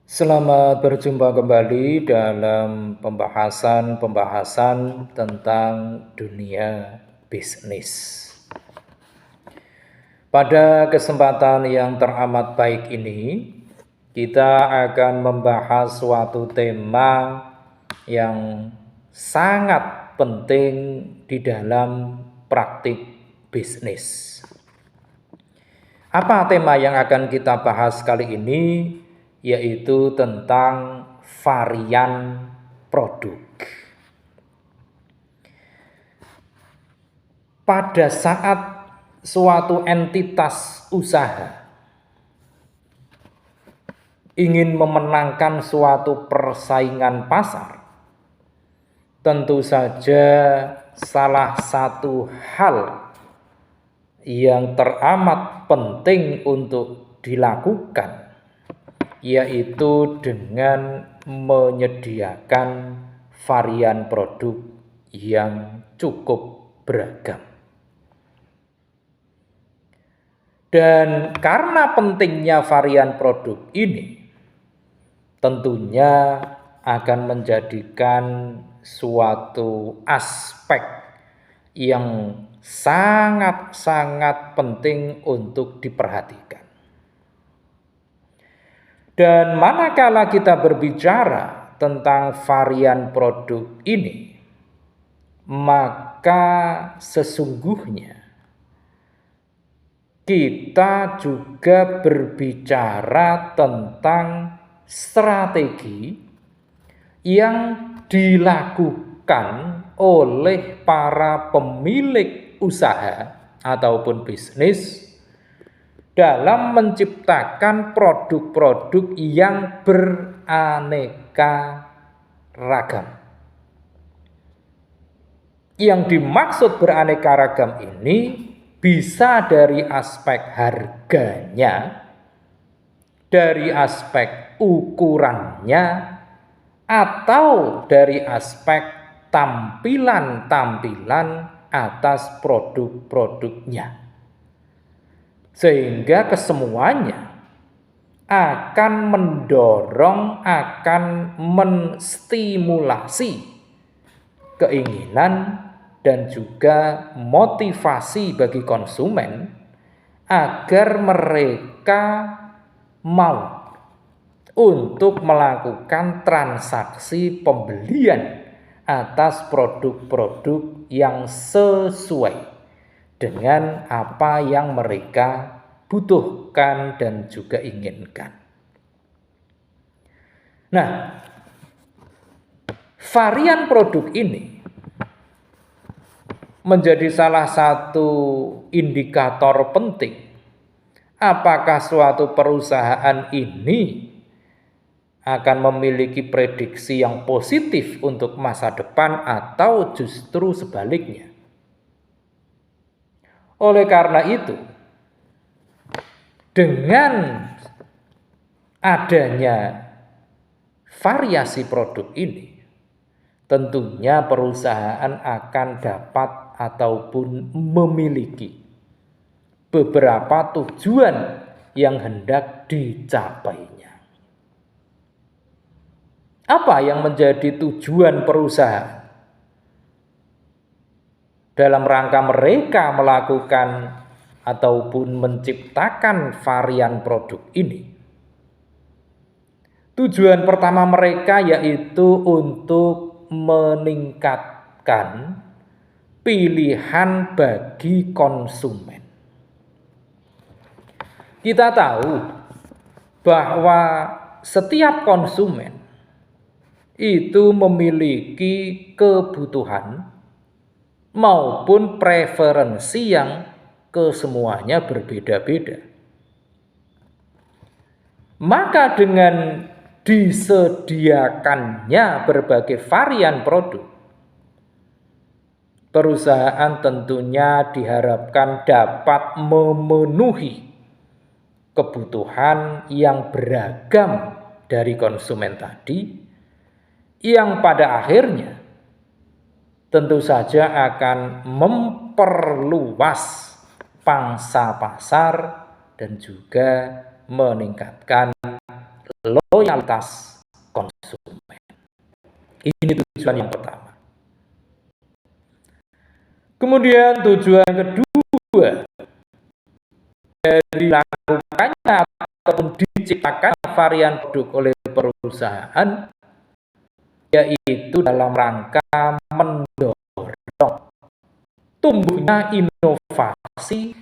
Selamat berjumpa kembali dalam pembahasan tentang dunia bisnis. Pada kesempatan yang teramat baik ini, kita akan membahas suatu tema yang sangat penting di dalam praktik bisnis. Apa tema yang akan kita bahas kali ini? Yaitu tentang varian produk. Pada saat suatu entitas usaha ingin memenangkan suatu persaingan pasar, tentu saja salah satu hal yang teramat penting untuk dilakukan yaitu dengan menyediakan varian produk yang cukup beragam. Dan karena pentingnya varian produk ini, tentunya akan menjadikan suatu aspek yang sangat-sangat penting untuk diperhatikan. Dan manakala kita berbicara tentang varian produk ini, maka sesungguhnya kita juga berbicara tentang strategi yang dilakukan oleh para pemilik usaha ataupun bisnis dalam menciptakan produk-produk yang beraneka ragam. Yang dimaksud beraneka ragam ini bisa dari aspek harganya, dari aspek ukurannya, atau dari aspek tampilan-tampilan atas produk-produknya. Sehingga kesemuanya akan mendorong, akan menstimulasi keinginan dan juga motivasi bagi konsumen agar mereka mau untuk melakukan transaksi pembelian atas produk-produk yang sesuai dengan apa yang mereka butuhkan dan juga inginkan. Nah, varian produk ini menjadi salah satu indikator penting apakah suatu perusahaan ini akan memiliki prediksi yang positif untuk masa depan atau justru sebaliknya. Oleh karena itu, dengan adanya variasi produk ini, tentunya perusahaan akan dapat ataupun memiliki beberapa tujuan yang hendak dicapainya. Apa yang menjadi tujuan perusahaan dalam rangka mereka melakukan ataupun menciptakan varian produk ini? Tujuan pertama mereka yaitu untuk meningkatkan pilihan bagi konsumen. Kita tahu bahwa setiap konsumen itu memiliki kebutuhan maupun preferensi yang kesemuanya berbeda-beda. Maka dengan disediakannya berbagai varian produk, perusahaan tentunya diharapkan dapat memenuhi kebutuhan yang beragam dari konsumen tadi, yang pada akhirnya tentu saja akan memperluas pangsa pasar dan juga meningkatkan loyalitas loyalitas konsumen. Ini tujuan yang pertama. Kemudian tujuan kedua dari dilakukannya ataupun diciptakan varian produk oleh perusahaan yaitu dalam rangka mendorong tumbuhnya inovasi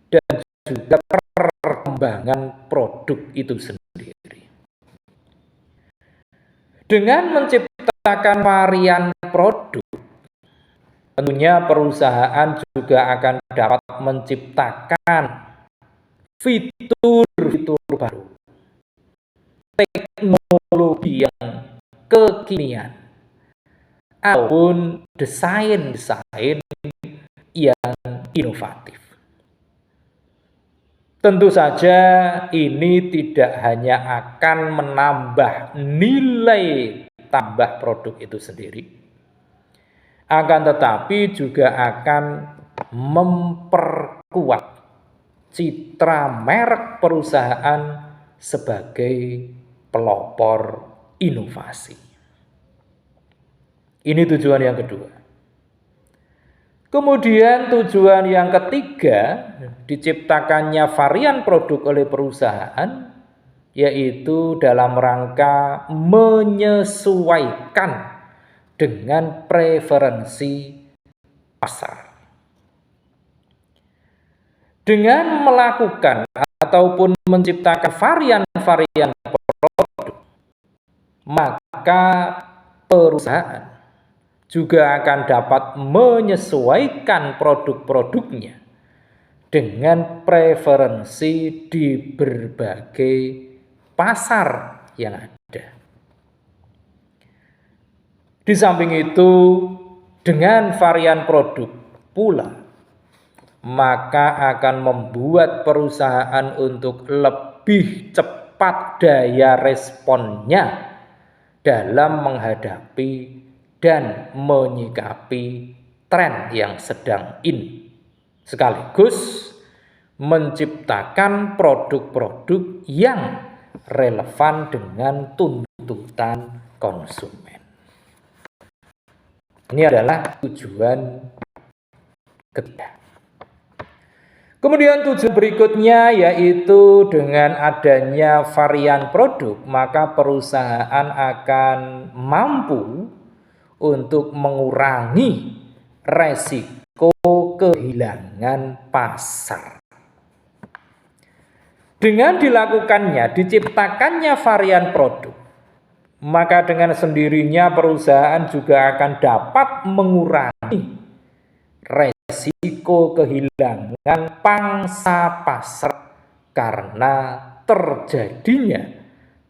dan juga perkembangan produk itu sendiri. Dengan menciptakan varian produk, tentunya perusahaan juga akan dapat menciptakan fitur-fitur baru, teknologi yang kekinian, ataupun desain-desain yang inovatif. Tentu saja ini tidak hanya akan menambah nilai tambah produk itu sendiri, akan tetapi juga akan memperkuat citra merek perusahaan sebagai pelopor inovasi. Ini tujuan yang kedua. Kemudian tujuan yang ketiga, diciptakannya varian produk oleh perusahaan, yaitu dalam rangka menyesuaikan dengan preferensi pasar. Dengan melakukan ataupun menciptakan varian-varian produk, maka perusahaan juga akan dapat menyesuaikan produk-produknya dengan preferensi di berbagai pasar yang ada. Di samping itu, dengan varian produk pula, maka akan membuat perusahaan untuk lebih cepat daya responnya dalam menghadapi dan menyikapi tren yang sedang in, sekaligus menciptakan produk-produk yang relevan dengan tuntutan konsumen. Ini adalah tujuan ketiga. Kemudian tujuan berikutnya yaitu dengan adanya varian produk, maka perusahaan akan mampu untuk mengurangi resiko kehilangan pasar. Dengan diciptakannya varian produk, maka dengan sendirinya perusahaan juga akan dapat mengurangi resiko kehilangan pangsa pasar karena terjadinya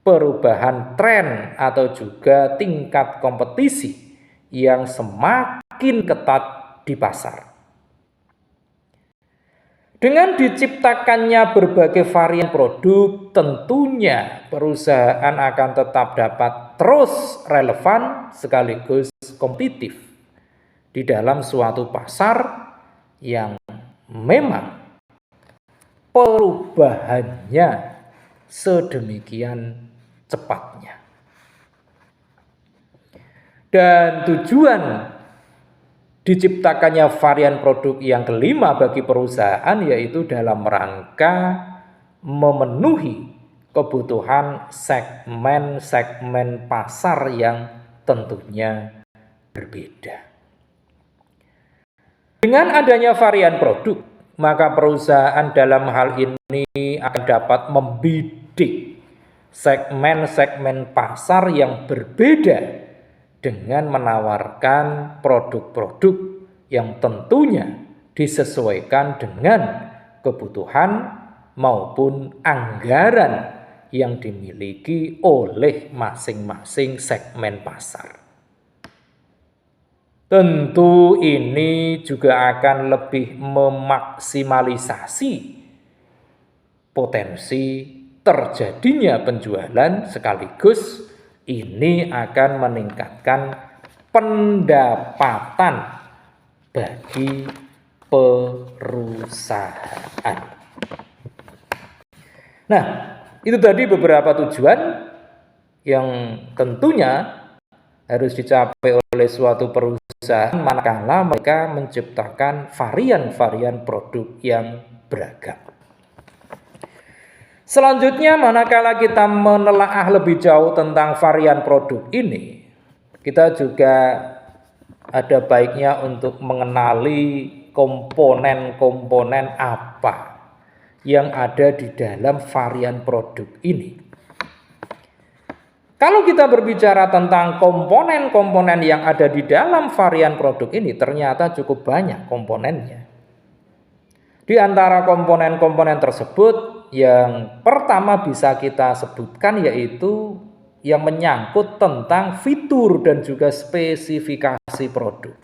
perubahan tren atau juga tingkat kompetisi yang semakin ketat di pasar. Dengan diciptakannya berbagai varian produk, tentunya perusahaan akan tetap dapat terus relevan sekaligus kompetitif di dalam suatu pasar yang memang perubahannya sedemikian cepatnya. Dan tujuan diciptakannya varian produk yang kelima bagi perusahaan yaitu dalam rangka memenuhi kebutuhan segmen-segmen pasar yang tentunya berbeda. Dengan adanya varian produk, maka perusahaan dalam hal ini akan dapat membidik segmen-segmen pasar yang berbeda dengan menawarkan produk-produk yang tentunya disesuaikan dengan kebutuhan maupun anggaran yang dimiliki oleh masing-masing segmen pasar. Tentu ini juga akan lebih memaksimalisasi potensi terjadinya penjualan, sekaligus ini akan meningkatkan pendapatan bagi perusahaan. Nah, itu tadi beberapa tujuan yang tentunya harus dicapai oleh suatu perusahaan manakala mereka menciptakan varian-varian produk yang beragam. Selanjutnya, manakala kita menelaah lebih jauh tentang varian produk ini, kita juga ada baiknya untuk mengenali komponen-komponen apa yang ada di dalam varian produk ini. Kalau kita berbicara tentang komponen-komponen yang ada di dalam varian produk ini, ternyata cukup banyak komponennya. Di antara komponen-komponen tersebut, yang pertama bisa kita sebutkan yaitu yang menyangkut tentang fitur dan juga spesifikasi produk.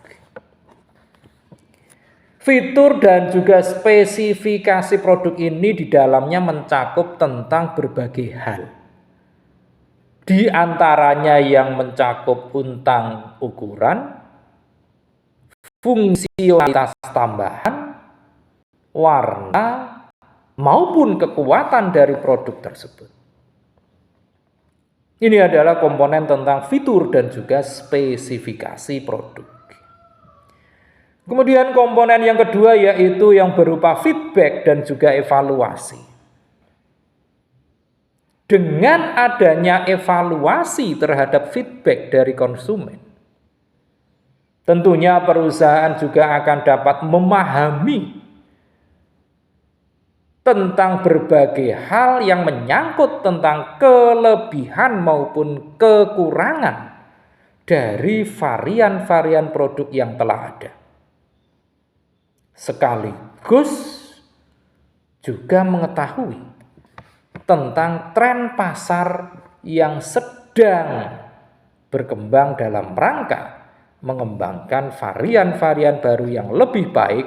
Fitur dan juga spesifikasi produk ini di dalamnya mencakup tentang berbagai hal. Di antaranya yang mencakup tentang ukuran, fungsionalitas tambahan, warna, maupun kekuatan dari produk tersebut. Ini adalah komponen tentang fitur dan juga spesifikasi produk. Kemudian komponen yang kedua yaitu yang berupa feedback dan juga evaluasi. Dengan adanya evaluasi terhadap feedback dari konsumen, tentunya perusahaan juga akan dapat memahami tentang berbagai hal yang menyangkut tentang kelebihan maupun kekurangan dari varian-varian produk yang telah ada. Sekaligus juga mengetahui tentang tren pasar yang sedang berkembang dalam rangka mengembangkan varian-varian baru yang lebih baik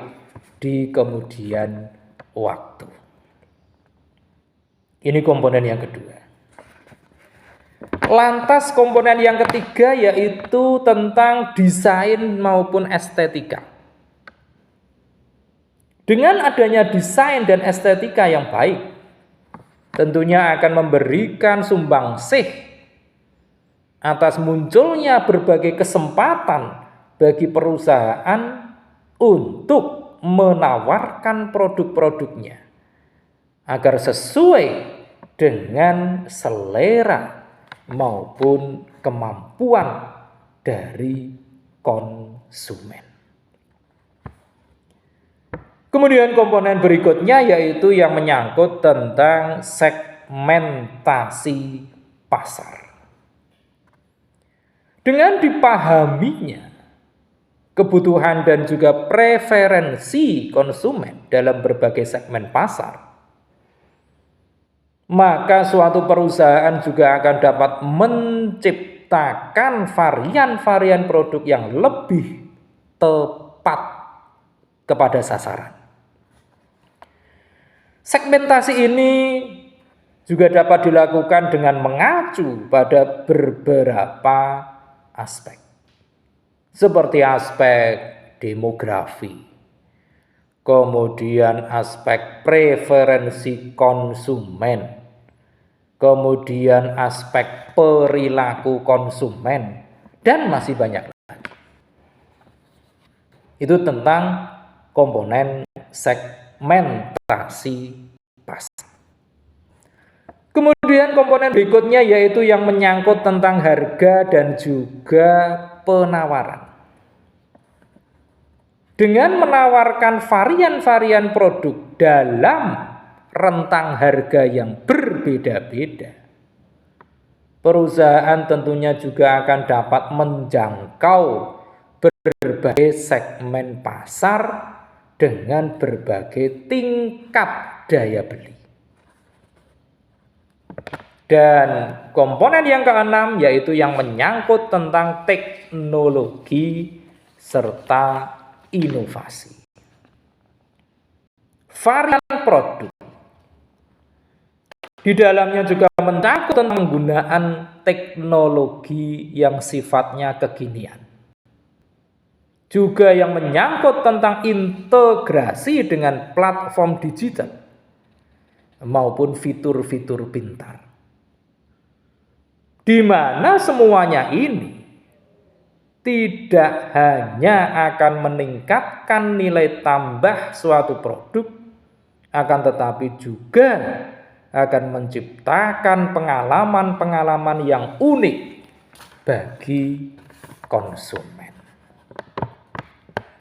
di kemudian waktu. Ini komponen yang kedua. Lantas komponen yang ketiga yaitu tentang desain maupun estetika. Dengan adanya desain dan estetika yang baik, tentunya akan memberikan sumbangsih atas munculnya berbagai kesempatan bagi perusahaan untuk menawarkan produk-produknya agar sesuai dengan selera maupun kemampuan dari konsumen. Kemudian komponen berikutnya yaitu yang menyangkut tentang segmentasi pasar. Dengan dipahaminya kebutuhan dan juga preferensi konsumen dalam berbagai segmen pasar, maka suatu perusahaan juga akan dapat menciptakan varian-varian produk yang lebih tepat kepada sasaran. Segmentasi ini juga dapat dilakukan dengan mengacu pada beberapa aspek, seperti aspek demografi, kemudian aspek preferensi konsumen, kemudian aspek perilaku konsumen, dan masih banyak lagi. Itu tentang komponen segmentasi pasar. Kemudian komponen berikutnya yaitu yang menyangkut tentang harga dan juga penawaran. Dengan menawarkan varian-varian produk dalam rentang harga yang berbeda-beda, perusahaan tentunya juga akan dapat menjangkau berbagai segmen pasar dengan berbagai tingkat daya beli. Dan komponen yang keenam yaitu yang menyangkut tentang teknologi serta inovasi. Varian produk di dalamnya juga mencakup tentang penggunaan teknologi yang sifatnya kekinian. Juga yang menyangkut tentang integrasi dengan platform digital maupun fitur-fitur pintar. di mana semuanya ini tidak hanya akan meningkatkan nilai tambah suatu produk, akan tetapi juga akan menciptakan pengalaman-pengalaman yang unik bagi konsumen.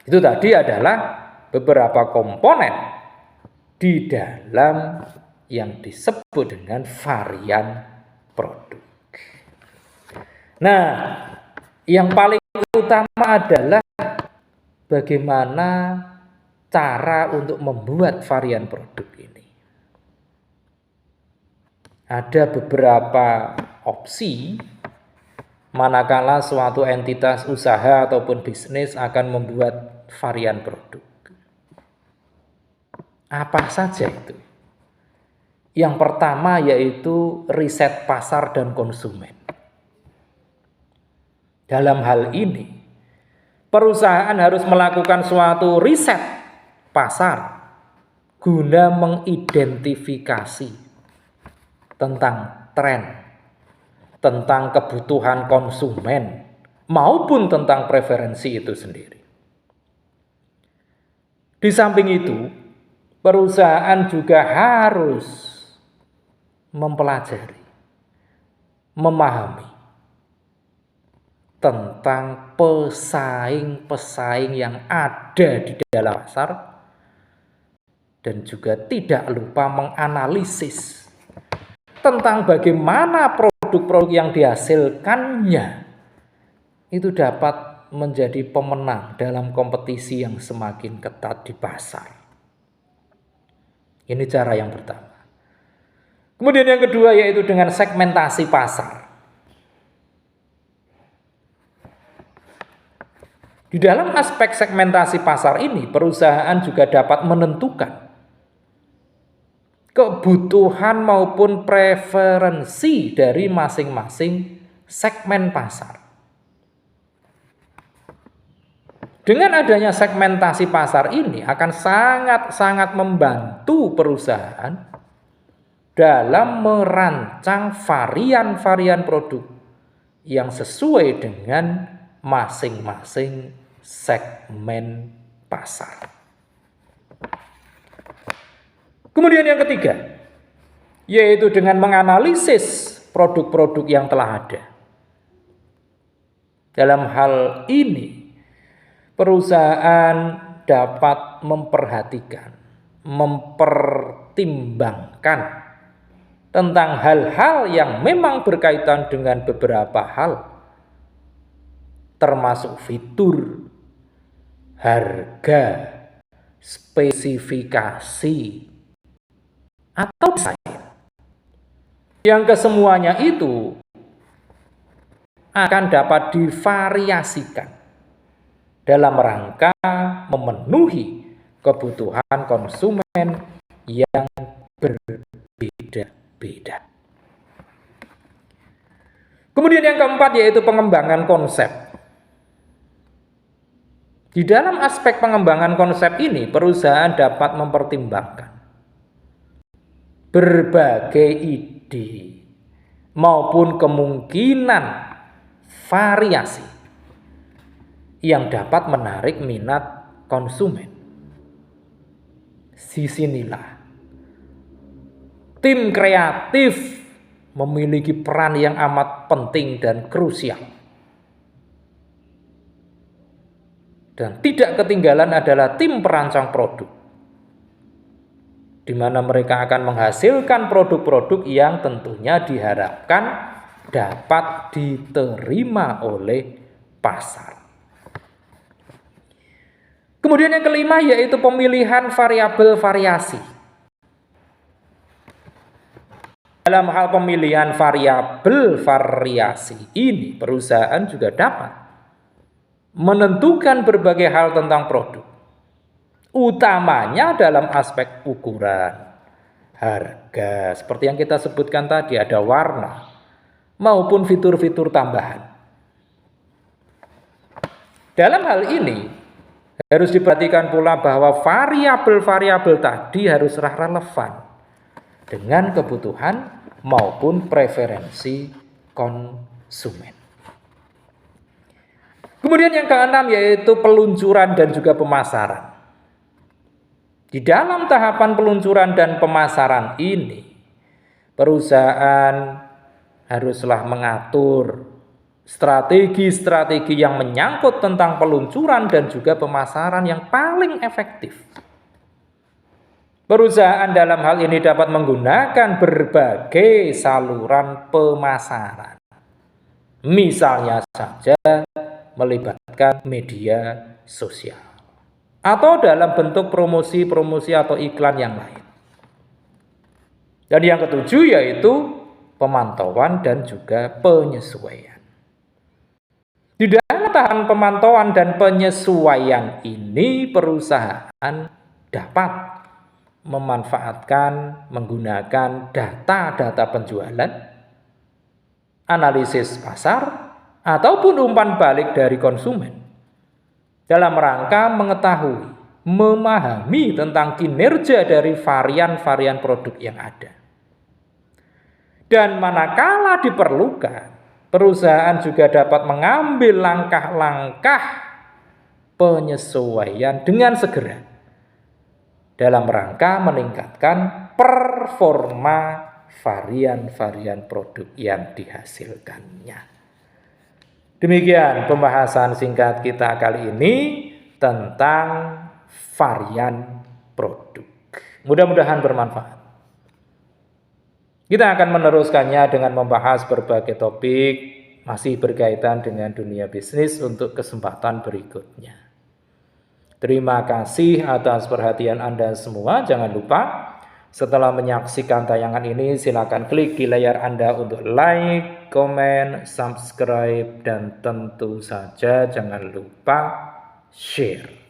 Itu tadi adalah beberapa komponen di dalam yang disebut dengan varian produk. Nah, yang paling utama adalah bagaimana cara untuk membuat varian produk ini. Ada beberapa opsi manakala suatu entitas usaha ataupun bisnis akan membuat varian produk. Apa saja itu? Yang pertama yaitu riset pasar dan konsumen. Dalam hal ini, perusahaan harus melakukan suatu riset pasar guna mengidentifikasi tentang tren, tentang kebutuhan konsumen, maupun tentang preferensi itu sendiri. Di samping itu, perusahaan juga harus mempelajari, memahami tentang pesaing-pesaing yang ada di dalam pasar, dan juga tidak lupa menganalisis tentang bagaimana produk-produk yang dihasilkannya itu dapat menjadi pemenang dalam kompetisi yang semakin ketat di pasar. Ini cara yang pertama. Kemudian yang kedua yaitu dengan segmentasi pasar. Di dalam aspek segmentasi pasar ini, perusahaan juga dapat menentukan kebutuhan maupun preferensi dari masing-masing segmen pasar. Dengan adanya segmentasi pasar ini akan sangat-sangat membantu perusahaan dalam merancang varian-varian produk yang sesuai dengan masing-masing segmen pasar. Kemudian yang ketiga, yaitu dengan menganalisis produk-produk yang telah ada. Dalam hal ini, perusahaan dapat memperhatikan, mempertimbangkan tentang hal-hal yang memang berkaitan dengan beberapa hal, termasuk fitur, harga, spesifikasi, atau desain. Yang kesemuanya itu akan dapat divariasikan dalam rangka memenuhi kebutuhan konsumen yang berbeda-beda. Kemudian yang keempat yaitu pengembangan konsep. Di dalam aspek pengembangan konsep ini, perusahaan dapat mempertimbangkan berbagai ide maupun kemungkinan variasi yang dapat menarik minat konsumen. Disinilah tim kreatif memiliki peran yang amat penting dan krusial. Dan tidak ketinggalan adalah tim perancang produk, di mana mereka akan menghasilkan produk-produk yang tentunya diharapkan dapat diterima oleh pasar. Kemudian yang kelima yaitu pemilihan variabel variasi. Dalam hal pemilihan variabel variasi ini, perusahaan juga dapat menentukan berbagai hal tentang produk, utamanya dalam aspek ukuran, harga, seperti yang kita sebutkan tadi, ada warna, maupun fitur-fitur tambahan. Dalam hal ini, harus diperhatikan pula bahwa variabel-variabel tadi haruslah relevan dengan kebutuhan maupun preferensi konsumen. Kemudian yang keenam yaitu peluncuran dan juga pemasaran. Di dalam tahapan peluncuran dan pemasaran ini, perusahaan haruslah mengatur strategi-strategi yang menyangkut tentang peluncuran dan juga pemasaran yang paling efektif. Perusahaan dalam hal ini dapat menggunakan berbagai saluran pemasaran. Misalnya saja melibatkan media sosial atau dalam bentuk promosi-promosi atau iklan yang lain. Dan yang ketujuh yaitu pemantauan dan juga penyesuaian. Di dalam tahapan pemantauan dan penyesuaian ini perusahaan dapat memanfaatkan menggunakan data-data penjualan, analisis pasar, ataupun umpan balik dari konsumen dalam rangka mengetahui, memahami tentang kinerja dari varian-varian produk yang ada. Dan manakala diperlukan, perusahaan juga dapat mengambil langkah-langkah penyesuaian dengan segera dalam rangka meningkatkan performa varian-varian produk yang dihasilkannya. Demikian pembahasan singkat kita kali ini tentang varian produk. Mudah-mudahan bermanfaat. Kita akan meneruskannya dengan membahas berbagai topik masih berkaitan dengan dunia bisnis untuk kesempatan berikutnya. Terima kasih atas perhatian Anda semua. Jangan lupa setelah menyaksikan tayangan ini, silakan klik di layar Anda untuk like, komen, subscribe, dan tentu saja jangan lupa share.